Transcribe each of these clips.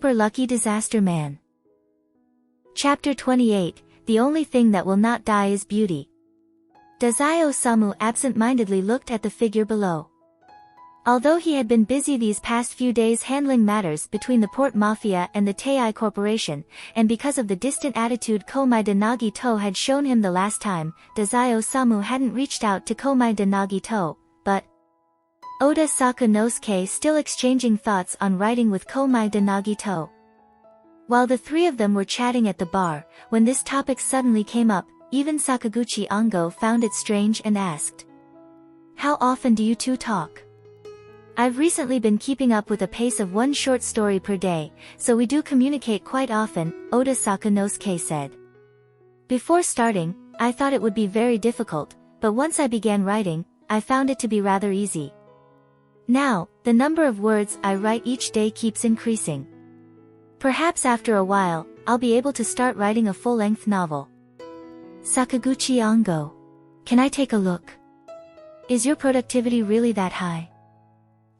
super lucky disaster man. Chapter 28, The only thing that will not die is beauty. Dazai Osamu absent-mindedly looked at the figure below. Although he had been busy these past few days handling matters between the Port Mafia and the Tei Corporation, and because of the distant attitude Komai de Nagito had shown him the last time, Dazai Osamu hadn't reached out to Komai de Nagito, but Oda Sakamosuke still exchanging thoughts on writing with Komai de Nagito. While the three of them were chatting at the bar, when this topic suddenly came up, even Sakaguchi Ango found it strange and asked, "How often do you two talk?" "I've recently been keeping up with a pace of one short story per day, so we do communicate quite often," Oda Sakamosuke said. "Before starting, I thought it would be very difficult, but once I began writing, I found it to be rather easy. Now, the number of words I write each day keeps increasing. Perhaps after a while, I'll be able to start writing a full-length novel." Sakaguchi Ango. "Can I take a look? Is your productivity really that high?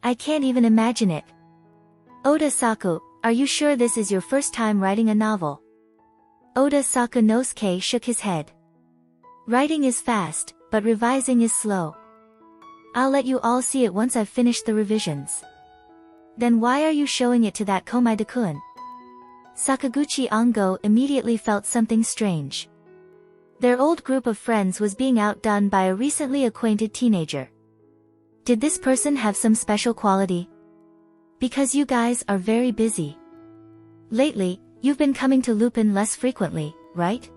I can't even imagine it." "Oda Saku, are you sure this is your first time writing a novel?" Oda Sakamosuke shook his head. "Writing is fast, but revising is slow. I'll let you all see it once I've finished the revisions." "Then why are you showing it to that Komai-de-kun?" Sakaguchi Ango immediately felt something strange. Their old group of friends was being outdone by a recently acquainted teenager. Did this person have some special quality? "Because you guys are very busy. Lately, you've been coming to Lupin less frequently, right?"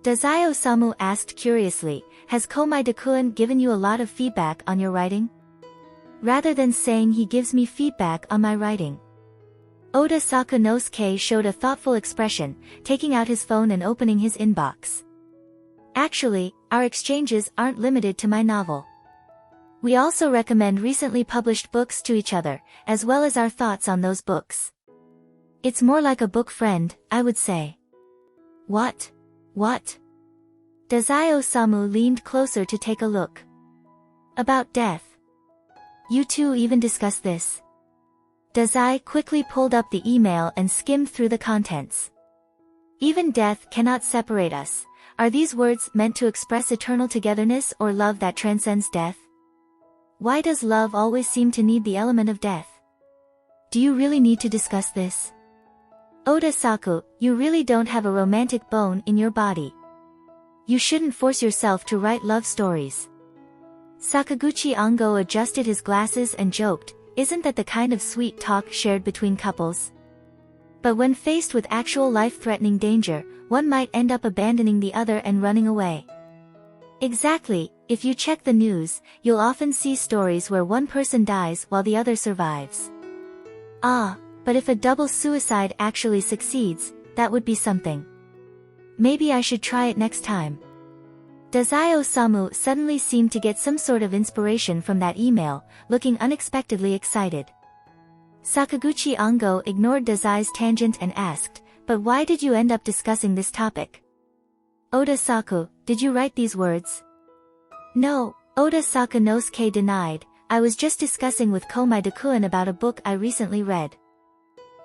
Dazai Osamu asked curiously, "Has Komai-de-kun given you a lot of feedback on your writing?" "Rather than saying he gives me feedback on my writing." Oda Sakamosuke showed a thoughtful expression, taking out his phone and opening his inbox. "Actually, our exchanges aren't limited to my novel. We also recommend recently published books to each other, as well as our thoughts on those books. It's more like a book friend, I would say." What? Dazai Osamu leaned closer to take a look. "About death. You two even discuss this?" Dazai quickly pulled up the email and skimmed through the contents. "Even death cannot separate us. Are these words meant to express eternal togetherness or love that transcends death? Why does love always seem to need the element of death? Do you really need to discuss this? Oda Saku, you really don't have a romantic bone in your body. You shouldn't force yourself to write love stories." Sakaguchi Ango adjusted his glasses and joked, "Isn't that the kind of sweet talk shared between couples? But when faced with actual life-threatening danger, one might end up abandoning the other and running away." "Exactly, if you check the news, you'll often see stories where one person dies while the other survives." "Ah, but if a double suicide actually succeeds, that would be something. Maybe I should try it next time." Dazai Osamu suddenly seemed to get some sort of inspiration from that email, looking unexpectedly excited. Sakaguchi Ango ignored Dazai's tangent and asked, "But why did you end up discussing this topic?" "Oda Saku, did you write these words?" "No," Oda Sakamosuke denied, "I was just discussing with Komai-de-kun about a book I recently read.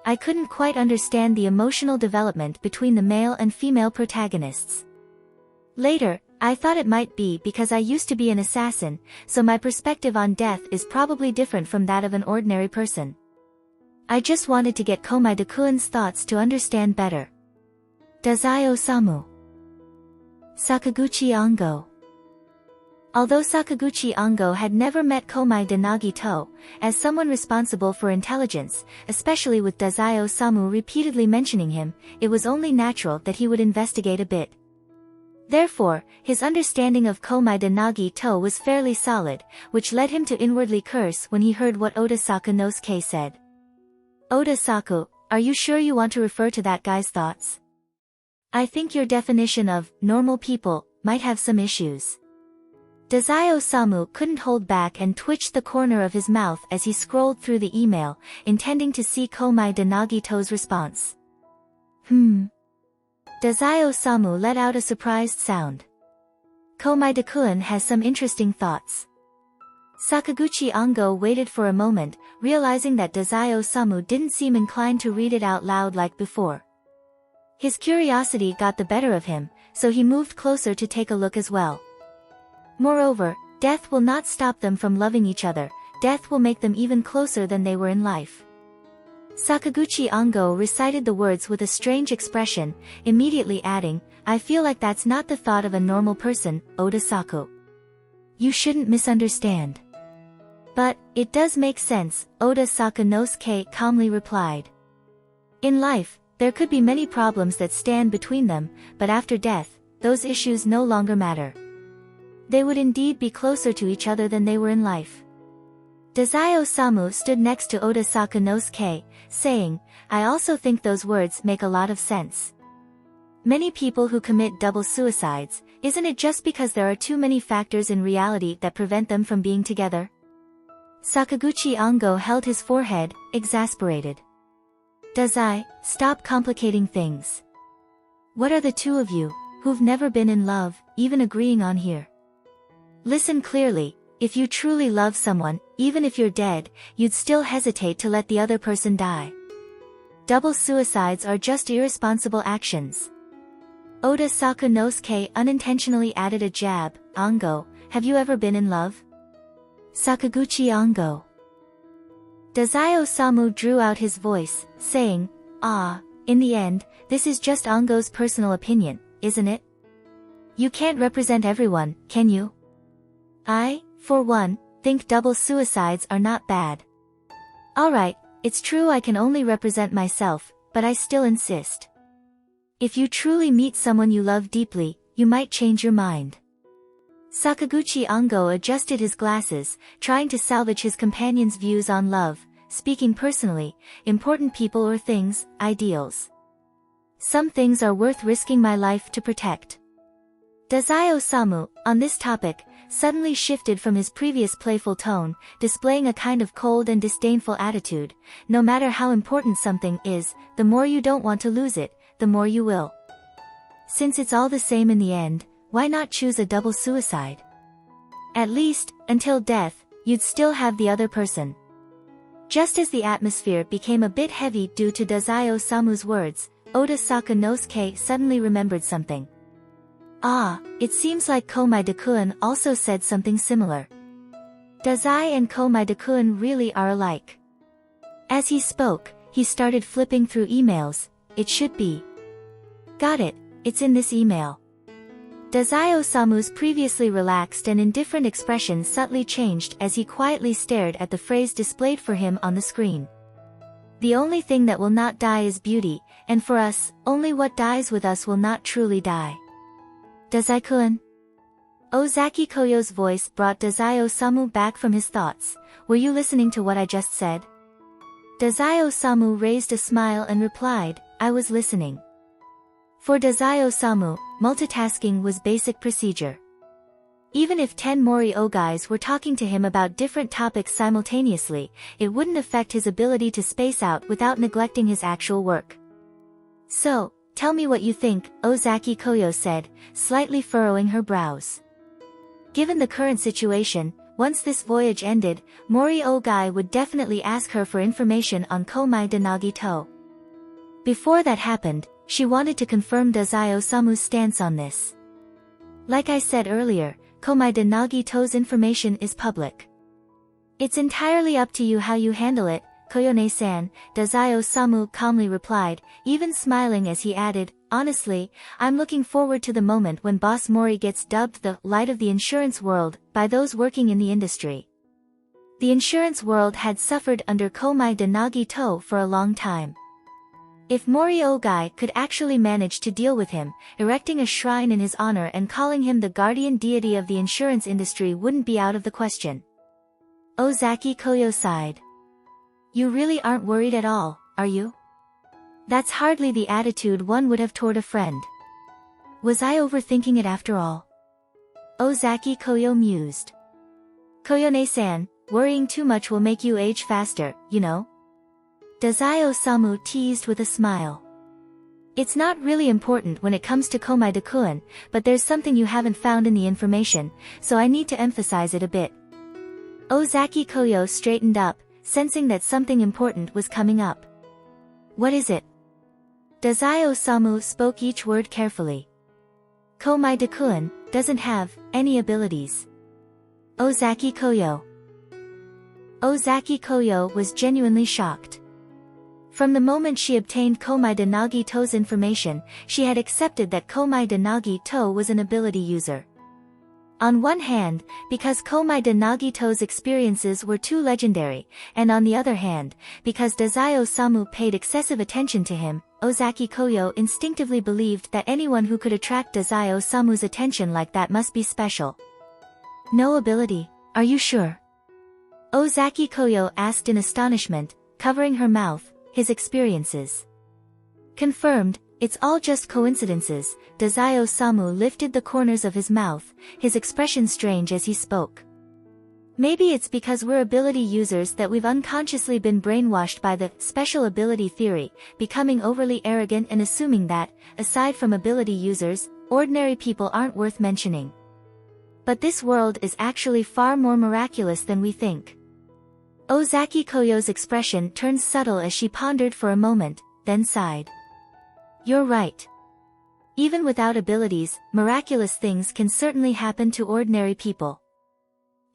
I couldn't quite understand the emotional development between the male and female protagonists. Later, I thought it might be because I used to be an assassin, so my perspective on death is probably different from that of an ordinary person. I just wanted to get Komai-de-kun's thoughts to understand better." Dazai Osamu. Sakaguchi Ango. Although Sakaguchi Ango had never met Komai de Nagito, as someone responsible for intelligence, especially with Dazai Osamu repeatedly mentioning him, it was only natural that he would investigate a bit. Therefore, his understanding of Komai de Nagito was fairly solid, which led him to inwardly curse when he heard what Oda Sakamosuke said. "Oda Saku, are you sure you want to refer to that guy's thoughts? I think your definition of normal people might have some issues." Dazai Osamu couldn't hold back and twitched the corner of his mouth as he scrolled through the email, intending to see Komai de Nagito's response. Dazai Osamu let out a surprised sound. "Komai-de-kun has some interesting thoughts. Sakaguchi Ango waited for a moment, realizing that Dazai Osamu didn't seem inclined to read it out loud like before. His curiosity got the better of him, so he moved closer to take a look as well. Moreover, death will not stop them from loving each other, death will make them even closer than they were in life. Sakaguchi Ango recited the words with a strange expression, immediately adding, I feel like that's not the thought of a normal person, Oda Saku. You shouldn't misunderstand. But, it does make sense, Oda Sakanosuke calmly replied. In life, there could be many problems that stand between them, but after death, those issues no longer matter. They would indeed be closer to each other than they were in life. Dazai Osamu stood next to Oda Sakanosuke, saying, I also think those words make a lot of sense. Many people who commit double suicides, isn't it just because there are too many factors in reality that prevent them from being together? Sakaguchi Ango held his forehead, exasperated. Dazai, stop complicating things. What are the two of you, who've never been in love, even agreeing on here? Listen clearly, if you truly love someone, even if you're dead, you'd still hesitate to let the other person die. Double suicides are just irresponsible actions. Oda Sakanosuke unintentionally added a jab, Ango, have you ever been in love? Sakaguchi Ango. Dazai Osamu drew out his voice, saying, in the end, this is just Ango's personal opinion, isn't it? You can't represent everyone, can you? I, for one, think double suicides are not bad. Alright, it's true I can only represent myself, but I still insist. If you truly meet someone you love deeply, you might change your mind. Sakaguchi Ango adjusted his glasses, trying to salvage his companion's views on love, speaking personally, important people or things, ideals. Some things are worth risking my life to protect. Dazai Osamu, on this topic, suddenly shifted from his previous playful tone, displaying a kind of cold and disdainful attitude. No matter how important something is, the more you don't want to lose it, the more you will. Since it's all the same in the end, why not choose a double suicide? At least, until death, you'd still have the other person. Just as the atmosphere became a bit heavy due to Dazai Osamu's words, Oda Sakanosuke suddenly remembered something. It seems like Komai Dakuen also said something similar. Dazai and Komai Dakuen really are alike. As he spoke, he started flipping through emails. It should be. Got it, it's in this email. Dazai Osamu's previously relaxed and indifferent expression subtly changed as he quietly stared at the phrase displayed for him on the screen. The only thing that will not die is beauty, and for us, only what dies with us will not truly die. Dazai-kun? Ozaki Koyo's voice brought Dazai Osamu back from his thoughts. Were you listening to what I just said? Dazai Osamu raised a smile and replied, I was listening. For Dazai Osamu, multitasking was basic procedure. Even if 10 Mori Ogais were talking to him about different topics simultaneously, it wouldn't affect his ability to space out without neglecting his actual work. So, tell me what you think, Ozaki Koyo said, slightly furrowing her brows. Given the current situation, once this voyage ended, Mori Ogai would definitely ask her for information on Komai de Nagito. Before that happened, she wanted to confirm Dazai Osamu's stance on this. Like I said earlier, Komai de Nagito's information is public. It's entirely up to you how you handle it, Koyone-san, Dazai Osamu calmly replied, even smiling as he added, honestly, I'm looking forward to the moment when Boss Mori gets dubbed the light of the insurance world by those working in the industry. The insurance world had suffered under Komai de Nagito for a long time. If Mori Ogai could actually manage to deal with him, erecting a shrine in his honor and calling him the guardian deity of the insurance industry wouldn't be out of the question. Ozaki Koyo sighed. You really aren't worried at all, are you? That's hardly the attitude one would have toward a friend. Was I overthinking it after all? Ozaki Koyo mused. Koyone-san, worrying too much will make you age faster, you know? Dazai Osamu teased with a smile. It's not really important when it comes to Komai Dakuen, but there's something you haven't found in the information, so I need to emphasize it a bit. Ozaki Koyo straightened up, sensing that something important was coming up. What is it? Dazai Osamu spoke each word carefully. Komai Dakuen doesn't have any abilities. Ozaki Koyo. Ozaki Koyo was genuinely shocked. From the moment she obtained Komai de Nagito's information, she had accepted that Komai de Nagito was an ability user. On one hand, because Komai de Nagito's experiences were too legendary, and on the other hand, because Dazai Osamu paid excessive attention to him, Ozaki Koyo instinctively believed that anyone who could attract Dazai Osamu's attention like that must be special. No ability, are you sure? Ozaki Koyo asked in astonishment, covering her mouth, his experiences. Confirmed, it's all just coincidences. Dazai Osamu lifted the corners of his mouth, his expression strange as he spoke. Maybe it's because we're ability users that we've unconsciously been brainwashed by the special ability theory, becoming overly arrogant and assuming that, aside from ability users, ordinary people aren't worth mentioning. But this world is actually far more miraculous than we think. Ozaki Koyo's expression turned subtle as she pondered for a moment, then sighed. You're right. Even without abilities, miraculous things can certainly happen to ordinary people.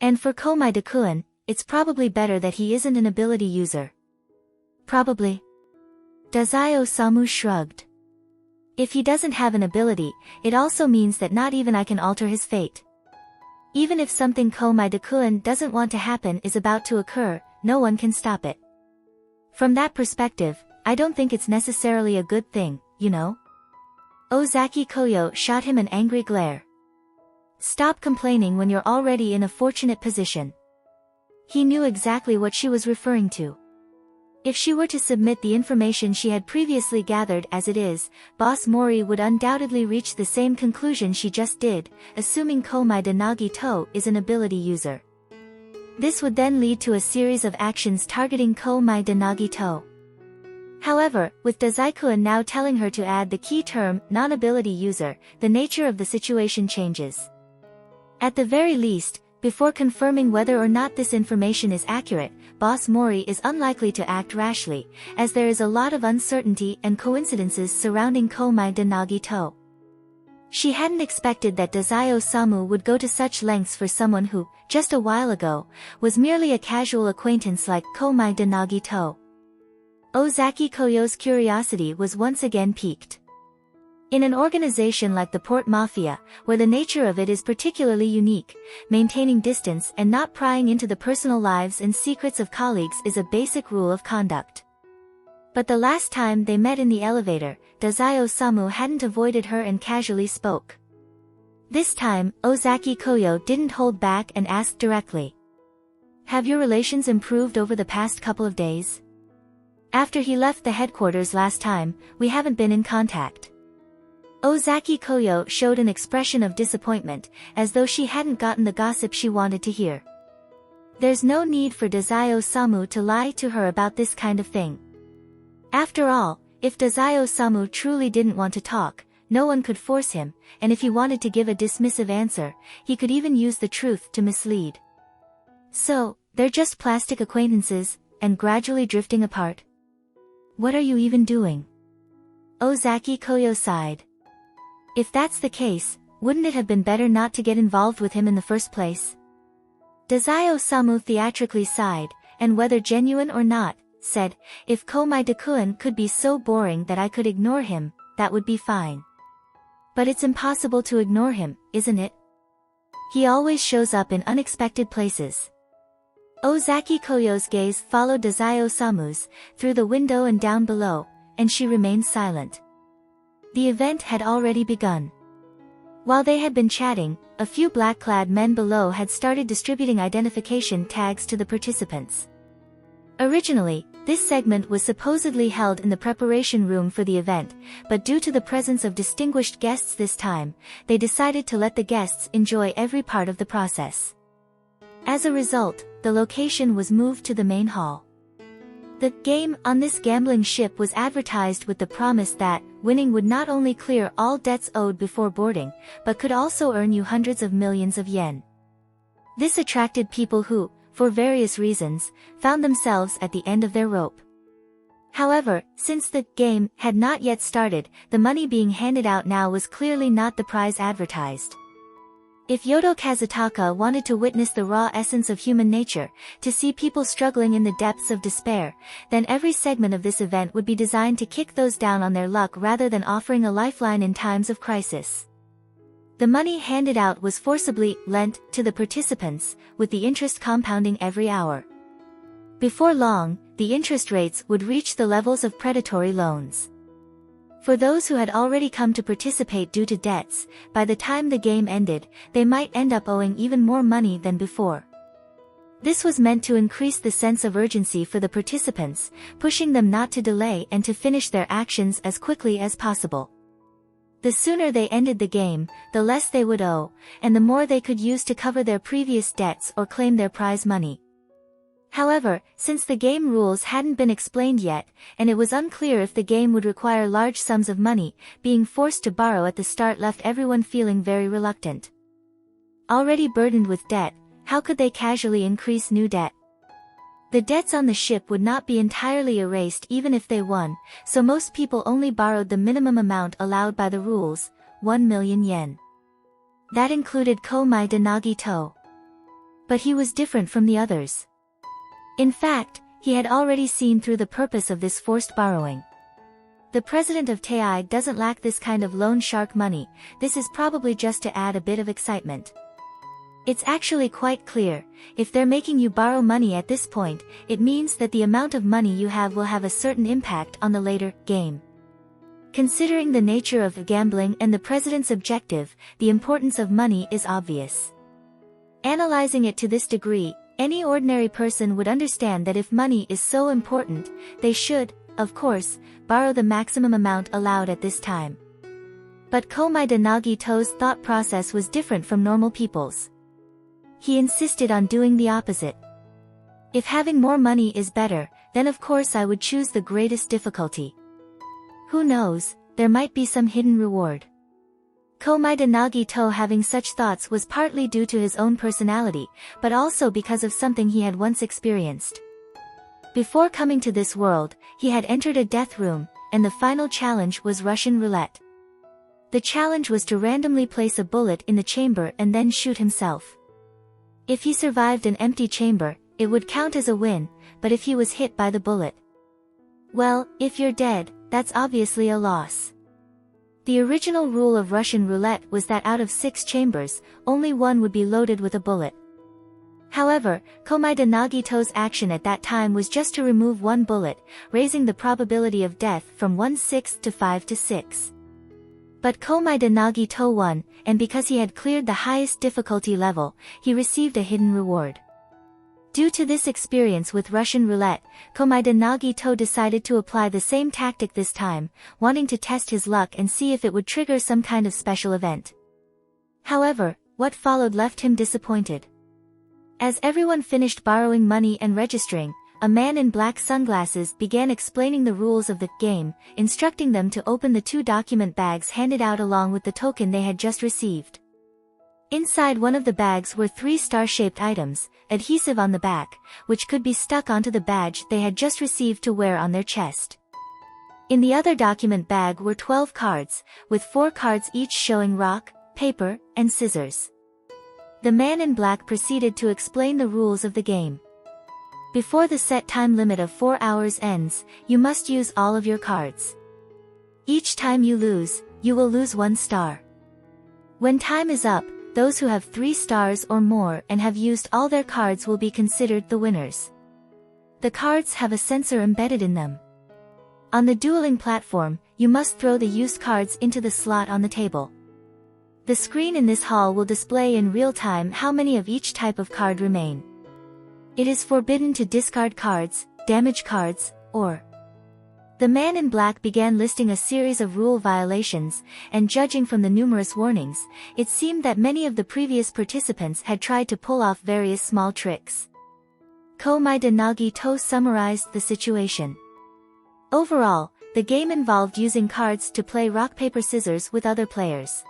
And for Komai Dakuen, it's probably better that he isn't an ability user. Probably. Dazai Osamu shrugged. If he doesn't have an ability, it also means that not even I can alter his fate. Even if something Komai Dakuen doesn't want to happen is about to occur, no one can stop it. From that perspective, I don't think it's necessarily a good thing, you know? Ozaki Koyo shot him an angry glare. Stop complaining when you're already in a fortunate position. He knew exactly what she was referring to. If she were to submit the information she had previously gathered as it is, Boss Mori would undoubtedly reach the same conclusion she just did, assuming Komai de Nagito is an ability user. This would then lead to a series of actions targeting Komai de Nagito. However, with Dazai-kun now telling her to add the key term, non-ability user, the nature of the situation changes. At the very least, before confirming whether or not this information is accurate, Boss Mori is unlikely to act rashly, as there is a lot of uncertainty and coincidences surrounding Komai de Nagito. She hadn't expected that Dazai Osamu would go to such lengths for someone who, just a while ago, was merely a casual acquaintance like Komai de Nagito. Ozaki Koyo's curiosity was once again piqued. In an organization like the Port Mafia, where the nature of it is particularly unique, maintaining distance and not prying into the personal lives and secrets of colleagues is a basic rule of conduct. But the last time they met in the elevator, Dazai Osamu hadn't avoided her and casually spoke. This time, Ozaki Koyo didn't hold back and asked directly. Have your relations improved over the past couple of days? After he left the headquarters last time, we haven't been in contact. Ozaki Koyo showed an expression of disappointment, as though she hadn't gotten the gossip she wanted to hear. There's no need for Dazai Osamu to lie to her about this kind of thing. After all, if Dazai Osamu truly didn't want to talk, no one could force him, and if he wanted to give a dismissive answer, he could even use the truth to mislead. So, they're just plastic acquaintances, and gradually drifting apart. What are you even doing? Ozaki Koyo sighed. If that's the case, wouldn't it have been better not to get involved with him in the first place? Dazai Osamu theatrically sighed, and whether genuine or not, said, if Komai Dakuen could be so boring that I could ignore him, that would be fine. But it's impossible to ignore him, isn't it? He always shows up in unexpected places. Ozaki Koyo's gaze followed Dazai Osamu's, through the window and down below, and she remained silent. The event had already begun. While they had been chatting, a few black-clad men below had started distributing identification tags to the participants. Originally, this segment was supposedly held in the preparation room for the event, but due to the presence of distinguished guests this time, they decided to let the guests enjoy every part of the process. As a result, the location was moved to the main hall. The game on this gambling ship was advertised with the promise that winning would not only clear all debts owed before boarding, but could also earn you hundreds of millions of yen. This attracted people who, for various reasons, found themselves at the end of their rope. However, since the game had not yet started, the money being handed out now was clearly not the prize advertised. If Yodo Kazutaka wanted to witness the raw essence of human nature, to see people struggling in the depths of despair, then every segment of this event would be designed to kick those down on their luck rather than offering a lifeline in times of crisis. The money handed out was forcibly lent to the participants, with the interest compounding every hour. Before long, the interest rates would reach the levels of predatory loans. For those who had already come to participate due to debts, by the time the game ended, they might end up owing even more money than before. This was meant to increase the sense of urgency for the participants, pushing them not to delay and to finish their actions as quickly as possible. The sooner they ended the game, the less they would owe, and the more they could use to cover their previous debts or claim their prize money. However, since the game rules hadn't been explained yet, and it was unclear if the game would require large sums of money, being forced to borrow at the start left everyone feeling very reluctant. Already burdened with debt, how could they casually increase new debt? The debts on the ship would not be entirely erased even if they won, so most people only borrowed the minimum amount allowed by the rules, 1 million yen. That included Komai de Nagito. But he was different from the others. In fact, he had already seen through the purpose of this forced borrowing. The president of Tei doesn't lack this kind of loan shark money, this is probably just to add a bit of excitement. It's actually quite clear, if they're making you borrow money at this point, it means that the amount of money you have will have a certain impact on the later game. Considering the nature of gambling and the president's objective, the importance of money is obvious. Analyzing it to this degree, any ordinary person would understand that if money is so important, they should, of course, borrow the maximum amount allowed at this time. But Komai de Nagito's thought process was different from normal people's. He insisted on doing the opposite. If having more money is better, then of course I would choose the greatest difficulty. Who knows, there might be some hidden reward. Komai de Nagito having such thoughts was partly due to his own personality, but also because of something he had once experienced. Before coming to this world, he had entered a death room, and the final challenge was Russian roulette. The challenge was to randomly place a bullet in the chamber and then shoot himself. If he survived an empty chamber, it would count as a win, but if he was hit by the bullet, well, if you're dead, that's obviously a loss. The original rule of Russian roulette was that out of 6 chambers, only one would be loaded with a bullet. However, Komai de Nagito's action at that time was just to remove one bullet, raising the probability of death from 1/6 to 5/6. But Komai de Nagito won, and because he had cleared the highest difficulty level, he received a hidden reward. Due to this experience with Russian roulette, Komai de Nagito decided to apply the same tactic this time, wanting to test his luck and see if it would trigger some kind of special event. However, what followed left him disappointed. As everyone finished borrowing money and registering, a man in black sunglasses began explaining the rules of the game, instructing them to open the 2 document bags handed out along with the token they had just received. Inside one of the bags were 3 star-shaped items, adhesive on the back, which could be stuck onto the badge they had just received to wear on their chest. In the other document bag were 12 cards, with 4 cards each showing rock, paper, and scissors. The man in black proceeded to explain the rules of the game. Before the set time limit of 4 hours ends, you must use all of your cards. Each time you lose, you will lose 1 star. When time is up, those who have 3 stars or more and have used all their cards will be considered the winners. The cards have a sensor embedded in them. On the dueling platform, you must throw the used cards into the slot on the table. The screen in this hall will display in real time how many of each type of card remain. It is forbidden to discard cards, damage cards, or... The man in black began listing a series of rule violations, and judging from the numerous warnings, it seemed that many of the previous participants had tried to pull off various small tricks. Komai de Nagito summarized the situation. Overall, the game involved using cards to play rock-paper-scissors with other players.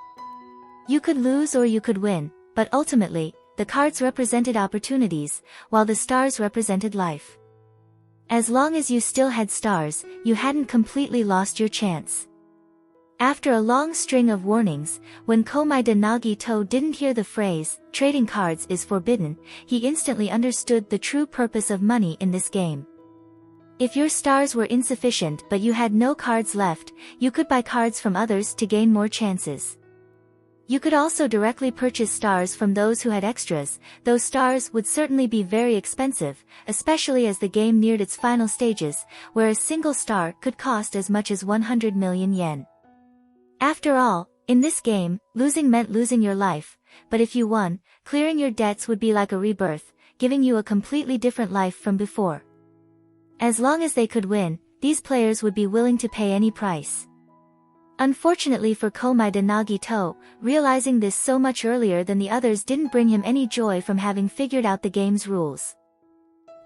You could lose or you could win, but ultimately, the cards represented opportunities, while the stars represented life. As long as you still had stars, you hadn't completely lost your chance. After a long string of warnings, when Komaeda Nagito didn't hear the phrase, "trading cards is forbidden," he instantly understood the true purpose of money in this game. If your stars were insufficient but you had no cards left, you could buy cards from others to gain more chances. You could also directly purchase stars from those who had extras, though stars would certainly be very expensive, especially as the game neared its final stages, where a single star could cost as much as 100 million yen. After all, in this game, losing meant losing your life, but if you won, clearing your debts would be like a rebirth, giving you a completely different life from before. As long as they could win, these players would be willing to pay any price. Unfortunately for Komaeda Nagito, realizing this so much earlier than the others didn't bring him any joy from having figured out the game's rules.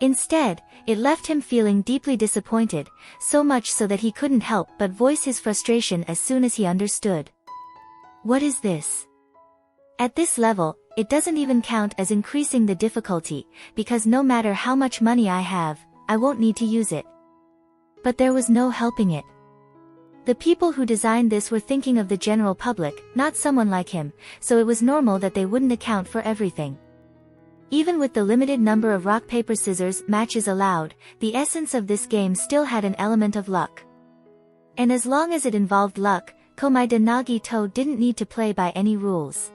Instead, it left him feeling deeply disappointed, so much so that he couldn't help but voice his frustration as soon as he understood. What is this? At this level, it doesn't even count as increasing the difficulty, because no matter how much money I have, I won't need to use it. But there was no helping it. The people who designed this were thinking of the general public, not someone like him, so it was normal that they wouldn't account for everything. Even with the limited number of rock-paper-scissors matches allowed, the essence of this game still had an element of luck. And as long as it involved luck, Komaeda Nagito didn't need to play by any rules.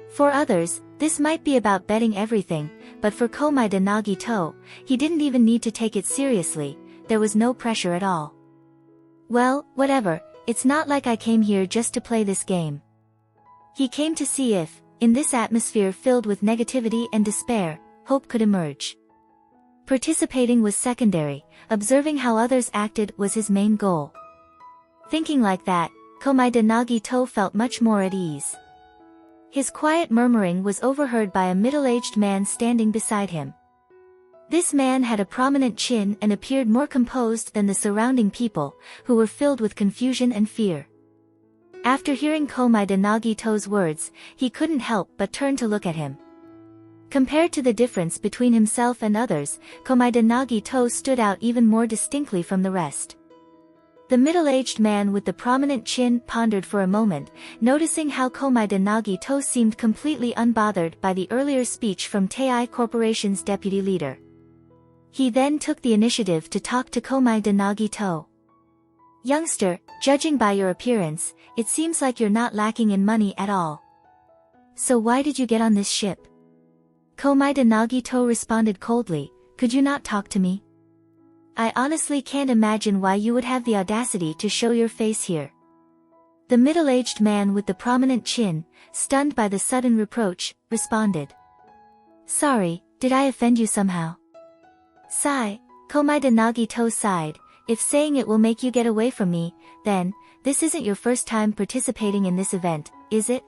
For others, this might be about betting everything, but for Komaeda Nagito, he didn't even need to take it seriously, there was no pressure at all. Well, whatever, it's not like I came here just to play this game. He came to see if, in this atmosphere filled with negativity and despair, hope could emerge. Participating was secondary, observing how others acted was his main goal. Thinking like that, Komaeda Nagito felt much more at ease. His quiet murmuring was overheard by a middle-aged man standing beside him. This man had a prominent chin and appeared more composed than the surrounding people, who were filled with confusion and fear. After hearing Komaeda Nagito's words, he couldn't help but turn to look at him. Compared to the difference between himself and others, Komaeda Nagito stood out even more distinctly from the rest. The middle-aged man with the prominent chin pondered for a moment, noticing how Komaeda Nagito seemed completely unbothered by the earlier speech from Tei Corporation's deputy leader. He then took the initiative to talk to Komaeda Nagito. "Youngster, judging by your appearance, it seems like you're not lacking in money at all. So why did you get on this ship?" Komaeda Nagito responded coldly, "Could you not talk to me? I honestly can't imagine why you would have the audacity to show your face here." The middle-aged man with the prominent chin, stunned by the sudden reproach, responded. "Sorry, did I offend you somehow?" Sigh, Komaeda Nagito sighed. "If saying it will make you get away from me, then, this isn't your first time participating in this event, is it?"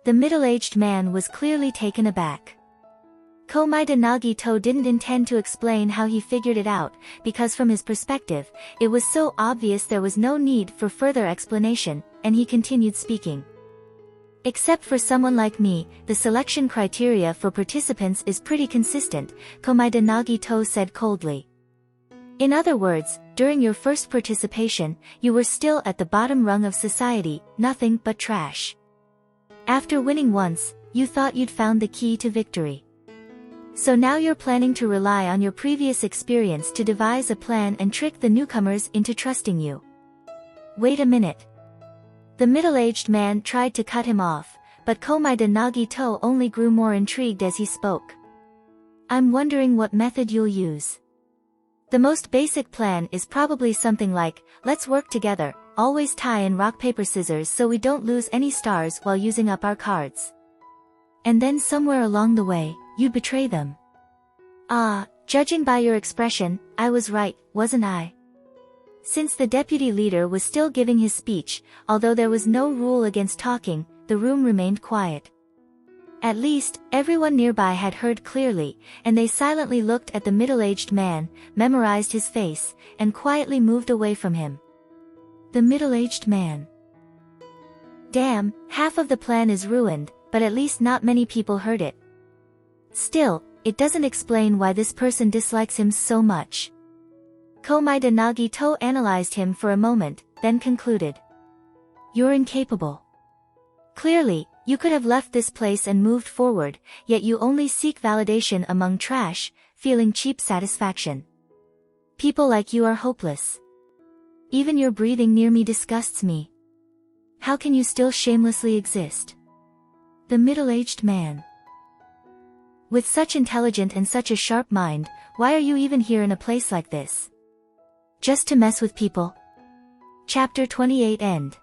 The middle-aged man was clearly taken aback. Komaeda Nagito didn't intend to explain how he figured it out, because from his perspective, it was so obvious there was no need for further explanation, and he continued speaking. "Except for someone like me, the selection criteria for participants is pretty consistent," Komaeda Nagito said coldly. "In other words, during your first participation, you were still at the bottom rung of society, nothing but trash. After winning once, you thought you'd found the key to victory. So now you're planning to rely on your previous experience to devise a plan and trick the newcomers into trusting you. Wait a minute." The middle-aged man tried to cut him off, but Komaeda Nagito only grew more intrigued as he spoke. "I'm wondering what method you'll use. The most basic plan is probably something like, let's work together, always tie in rock-paper-scissors so we don't lose any stars while using up our cards. And then somewhere along the way, you betray them." "Ah, judging by your expression, I was right, wasn't I?" Since the deputy leader was still giving his speech, although there was no rule against talking, the room remained quiet. At least, everyone nearby had heard clearly, and they silently looked at the middle-aged man, memorized his face, and quietly moved away from him. The middle-aged man. Damn, half of the plan is ruined, but at least not many people heard it. Still, it doesn't explain why this person dislikes him so much. Komaeda Nagito analyzed him for a moment, then concluded. You're incapable. Clearly, you could have left this place and moved forward, yet you only seek validation among trash, feeling cheap satisfaction. People like you are hopeless. Even your breathing near me disgusts me. How can you still shamelessly exist? The middle-aged man. With such intelligent and such a sharp mind, why are you even here in a place like this? Just to mess with people? Chapter 28 End.